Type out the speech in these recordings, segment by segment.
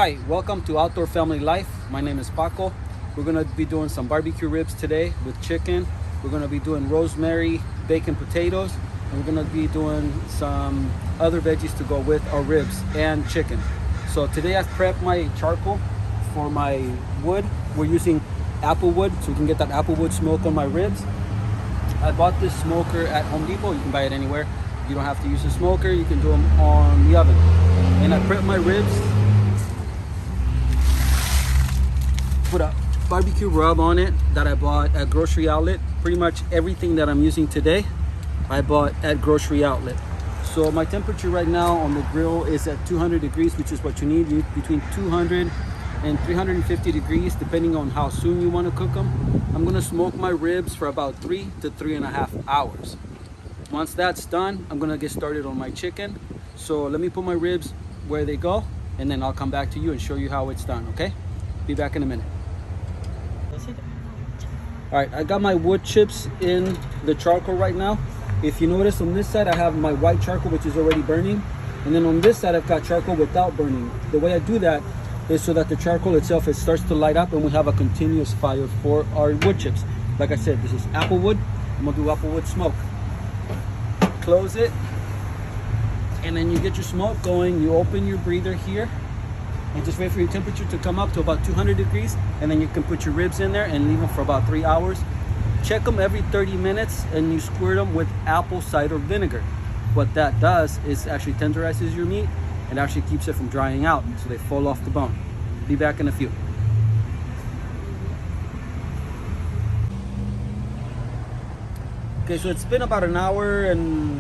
Hi, welcome to Outdoor Family Life. My name is Paco. We're gonna be doing some barbecue ribs today with chicken. We're gonna be doing rosemary, bacon, potatoes, and we're gonna be doing some other veggies to go with our ribs and chicken. So today I've prepped my charcoal for my wood. We're using apple wood, so we can get that apple wood smoke on my ribs. I bought this smoker at Home Depot. You can buy it anywhere. You don't have to use a smoker. You can do them on the oven. And I prepped my ribs. Put a barbecue rub on it that I bought at grocery outlet. Pretty much everything that I'm using today I bought at grocery outlet. So my temperature right now on the grill is at 200 degrees, which is what you need. Between 200 and 350 degrees, depending on how soon you want to cook them. I'm gonna smoke my ribs for about 3 to 3.5 hours. Once that's done, I'm gonna get started on my chicken. So let me put my ribs where they go, and then I'll come back to you and show you how it's done, okay? Be back in a minute. All right, I got my wood chips in the charcoal right now. If you notice on this side, I have my white charcoal, which is already burning. And then on this side, I've got charcoal without burning. The way I do that is so that the charcoal itself, it starts to light up and we have a continuous fire for our wood chips. Like I said, this is apple wood. I'm gonna do apple wood smoke. Close it. And then you get your smoke going. You open your breather here. And just wait for your temperature to come up to about 200 degrees, and then you can put your ribs in there and leave them for about 3 hours. Check them every 30 minutes and you squirt them with apple cider vinegar. What that does is actually tenderizes your meat and actually keeps it from drying out, so they fall off the bone. Be back in a few. Okay, so it's been about an hour and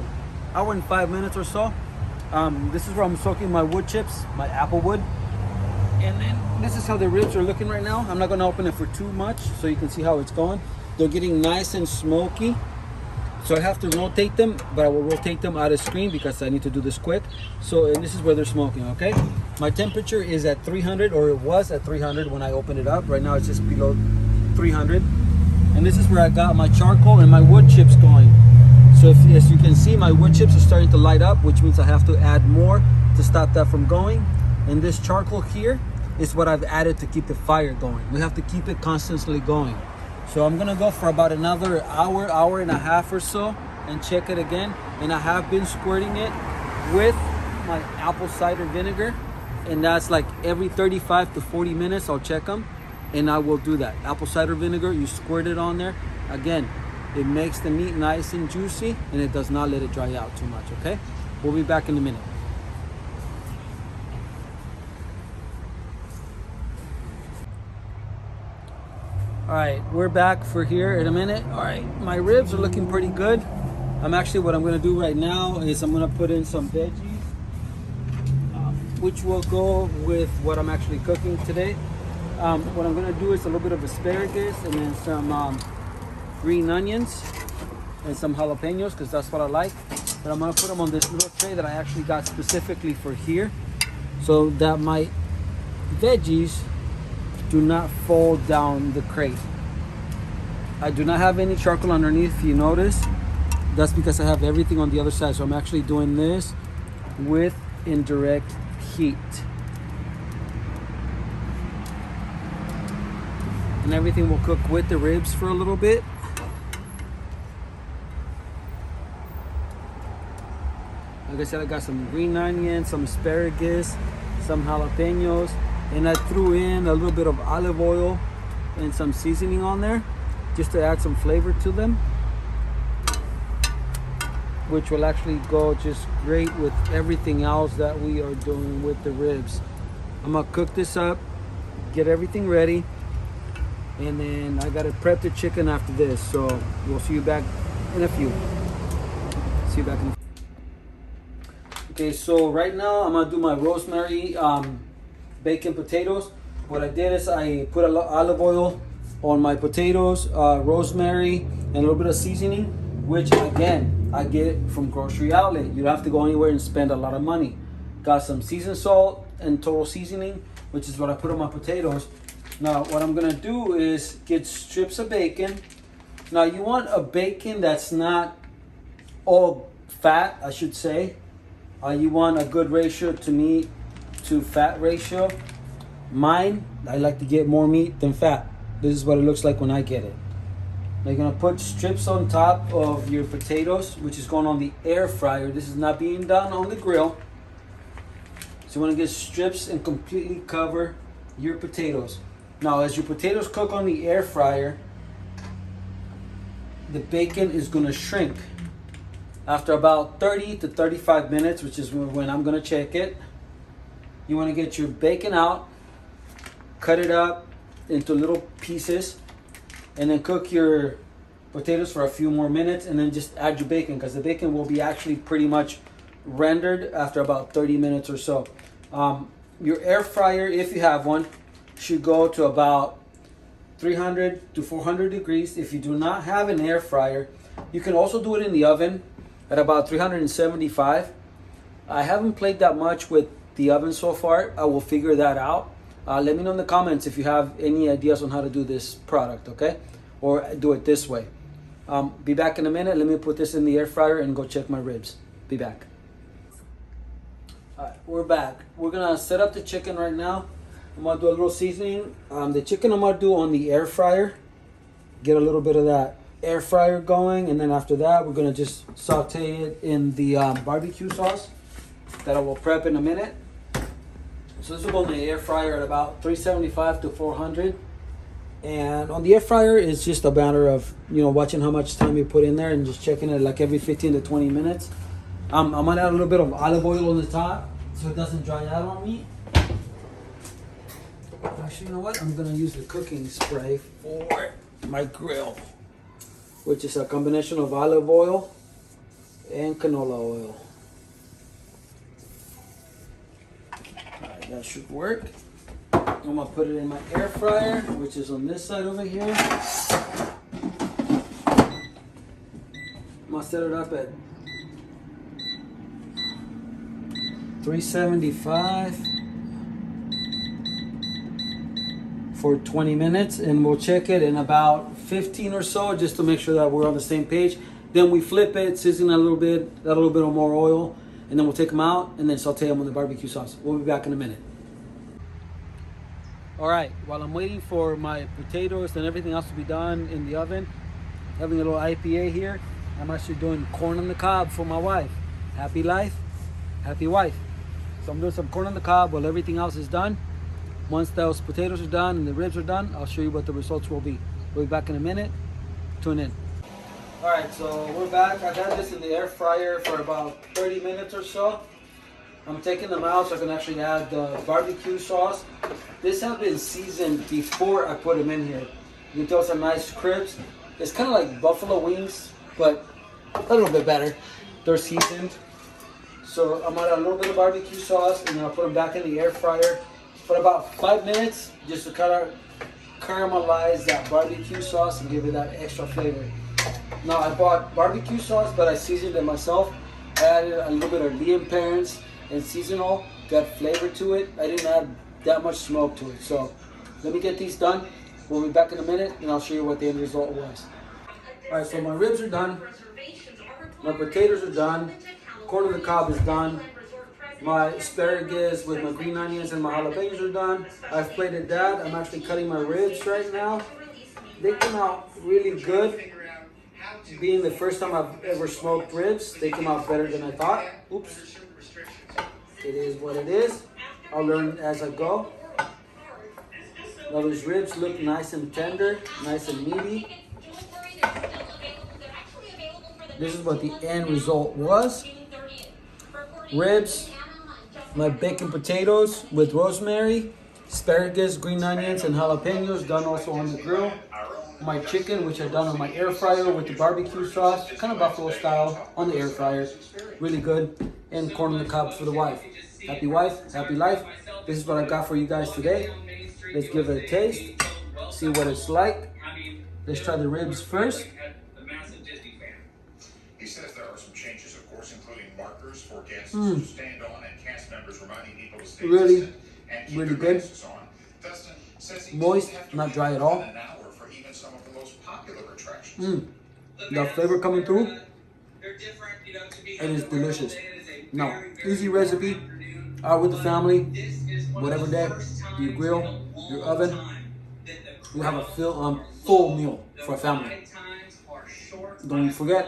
5 minutes or so. This is where I'm soaking my wood chips, my apple wood. And then this is how the ribs are looking right now. I'm not gonna open it for too much so you can see how it's going. They're getting nice and smoky. So I have to rotate them, but I will rotate them out of screen because I need to do this quick. So, and this is where they're smoking, okay? My temperature is at 300, or it was at 300 when I opened it up. Right now it's just below 300. And this is where I got my charcoal and my wood chips going. So as you can see, my wood chips are starting to light up, which means I have to add more to stop that from going. And this charcoal here is what I've added to keep the fire going. We have to keep it constantly going. So I'm gonna go for about another hour and a half or so and check it again. And I have been squirting it with my apple cider vinegar. And that's like every 35 to 40 minutes, I'll check them. And I will do that. Apple cider vinegar, you squirt it on there. Again, it makes the meat nice and juicy and it does not let it dry out too much, okay? We'll be back in a minute. All right, we're back for here in a minute. All right, my ribs are looking pretty good. What I'm gonna do right now is I'm gonna put in some veggies, which will go with what I'm actually cooking today. What I'm gonna do is a little bit of asparagus and then some green onions and some jalapenos, because that's what I like. But I'm gonna put them on this little tray that I actually got specifically for here, so that my veggies do not fall down the crate. I do not have any charcoal underneath, if you notice. That's because I have everything on the other side. So I'm actually doing this with indirect heat. And everything will cook with the ribs for a little bit. Like I said, I got some green onions, some asparagus, some jalapenos, and I threw in a little bit of olive oil and some seasoning on there just to add some flavor to them, which will actually go just great with everything else that we are doing with the ribs. I'm gonna cook this up, get everything ready, and then I gotta prep the chicken after this. So we'll see you back in a few. See you back in a few. Okay, so right now I'm gonna do my rosemary bacon potatoes. What I did is I put olive oil on my potatoes, rosemary, and a little bit of seasoning, which again I get from grocery outlet. You don't have to go anywhere and spend a lot of money. Got some seasoned salt and total seasoning, which is what I put on my potatoes. Now what I'm gonna do is get strips of bacon. Now you want a bacon that's not all fat, I should say. You want a good ratio to meat to fat ratio. Mine, I like to get more meat than fat. This is what it looks like when I get it. Now you're gonna put strips on top of your potatoes, which is going on the air fryer. This is not being done on the grill. So you wanna get strips and completely cover your potatoes. Now as your potatoes cook on the air fryer, the bacon is gonna shrink. After about 30 to 35 minutes, which is when I'm gonna check it, you wanna get your bacon out, cut it up into little pieces, and then cook your potatoes for a few more minutes, and then just add your bacon, because the bacon will be actually pretty much rendered after about 30 minutes or so. Your air fryer, if you have one, should go to about 300 to 400 degrees. If you do not have an air fryer, you can also do it in the oven at about 375. I haven't played that much with the oven so far. I will figure that out. Let me know in the comments if you have any ideas on how to do this product, okay? Or do it this way. Be back in a minute. Let me put this in the air fryer and go check my ribs. Be back. All right, we're back. We're gonna set up the chicken right now. I'm gonna do a little seasoning. The chicken I'm gonna do on the air fryer. Get a little bit of that air fryer going, and then after that, we're gonna just saute it in the barbecue sauce that I will prep in a minute. So this will go in the air fryer at about 375 to 400. And on the air fryer, it's just a matter of, watching how much time you put in there and just checking it like every 15 to 20 minutes. I'm gonna add a little bit of olive oil on the top so it doesn't dry out on me. Actually, you know what? I'm gonna use the cooking spray for my grill, which is a combination of olive oil and canola oil. That should work. I'm gonna put it in my air fryer, which is on this side over here. I'm gonna set it up at 375 for 20 minutes, and we'll check it in about 15 or so just to make sure that we're on the same page. Then we flip it, season a little bit, add a little bit more oil, and then we'll take them out and then saute them with the barbecue sauce. We'll be back in a minute. All right, while I'm waiting for my potatoes and everything else to be done in the oven, having a little IPA here, I'm actually doing corn on the cob for my wife. Happy life, happy wife. So I'm doing some corn on the cob while everything else is done. Once those potatoes are done and the ribs are done, I'll show you what the results will be. We'll be back in a minute. Tune in. All right, so we're back. I've had this in the air fryer for about 30 minutes or so. I'm taking them out so I can actually add the barbecue sauce. This has been seasoned before I put them in here. You can tell some nice crisp. It's kind of like buffalo wings, but a little bit better. They're seasoned. So I'm gonna add a little bit of barbecue sauce, and then I'll put them back in the air fryer for about 5 minutes, just to kind of caramelize that barbecue sauce and give it that extra flavor. Now I bought barbecue sauce, but I seasoned it myself. I added a little bit of Liam Parents and seasonal, got flavor to it. I didn't add that much smoke to it. So let me get these done. We'll be back in a minute, and I'll show you what the end result was. All right, so my ribs are done. My potatoes are done. Corn on the cob is done. My asparagus with my green onions and my jalapenos are done. I've plated that. I'm actually cutting my ribs right now. They came out really good. Being the first time I've ever smoked ribs, they came out better than I thought. Oops. It is what it is. I'll learn as I go. Now those ribs look nice and tender, nice and meaty. This is what the end result was. Ribs, my bacon potatoes with rosemary, asparagus, green onions, and jalapenos done also on the grill. My chicken, which I done on my air fryer with the barbecue sauce, kind of buffalo style on the air fryer, really good. And corn on the cob for the wife. Happy wife, happy life. This is what I got for you guys today. Let's give it a taste, see what it's like. Let's try the ribs first. He says there are some changes, of course, including markers for guests to stand on and cast members reminding people to stay really good. Dustin says Moist, not dry at all. For even some of the most popular attractions. The flavor coming through. It is delicious. Now, easy recipe. Out with the family, whatever day. your grill, your oven, you have a full meal for a family. Don't forget,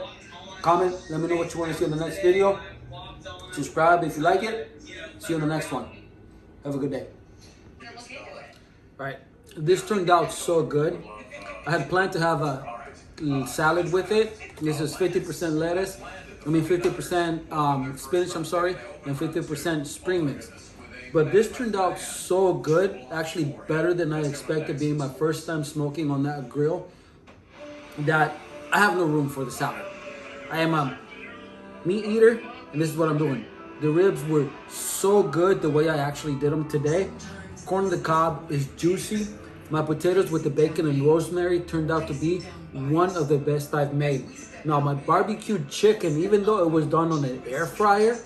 comment, let me know what you want to see in the next video. Subscribe if you like it. See you in the next one. Have a good day. Alright, this turned out so good. I had planned to have a salad with it. This is 50% lettuce. 50% spinach, I'm sorry, and 50% spring mix. But this turned out so good, actually better than I expected, being my first time smoking on that grill, that I have no room for the salad. I am a meat eater, and this is what I'm doing. The ribs were so good the way I actually did them today. Corn on the cob is juicy. My potatoes with the bacon and rosemary turned out to be one of the best I've made. Now my barbecue chicken, even though it was done on an air fryer,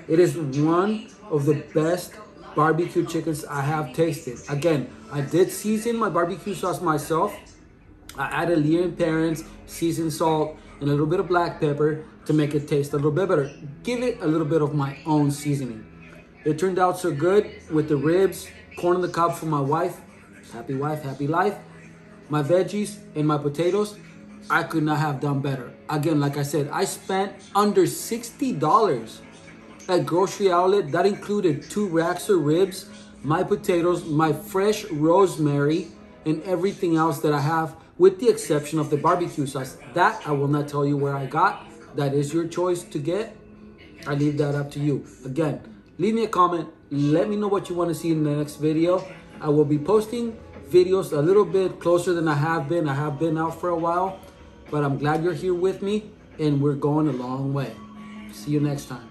it is one of the best barbecue chickens I have tasted. Again, I did season my barbecue sauce myself. I added Lear & Perrins, seasoned salt, and a little bit of black pepper to make it taste a little bit better. Give it a little bit of my own seasoning. It turned out so good with the ribs, corn on the cob for my wife, happy life, my veggies and my potatoes. I could not have done better. Again, like I said, I spent under $60 at grocery outlet. That included 2 racks of ribs, my potatoes, my fresh rosemary, and everything else that I have, with the exception of the barbecue sauce. That I will not tell you where I got. That is your choice to get. I leave that up to you. Again, leave me a comment. Let me know what you want to see in the next video. I will be posting videos a little bit closer than I have been. I have been out for a while, but I'm glad you're here with me, and we're going a long way. See you next time.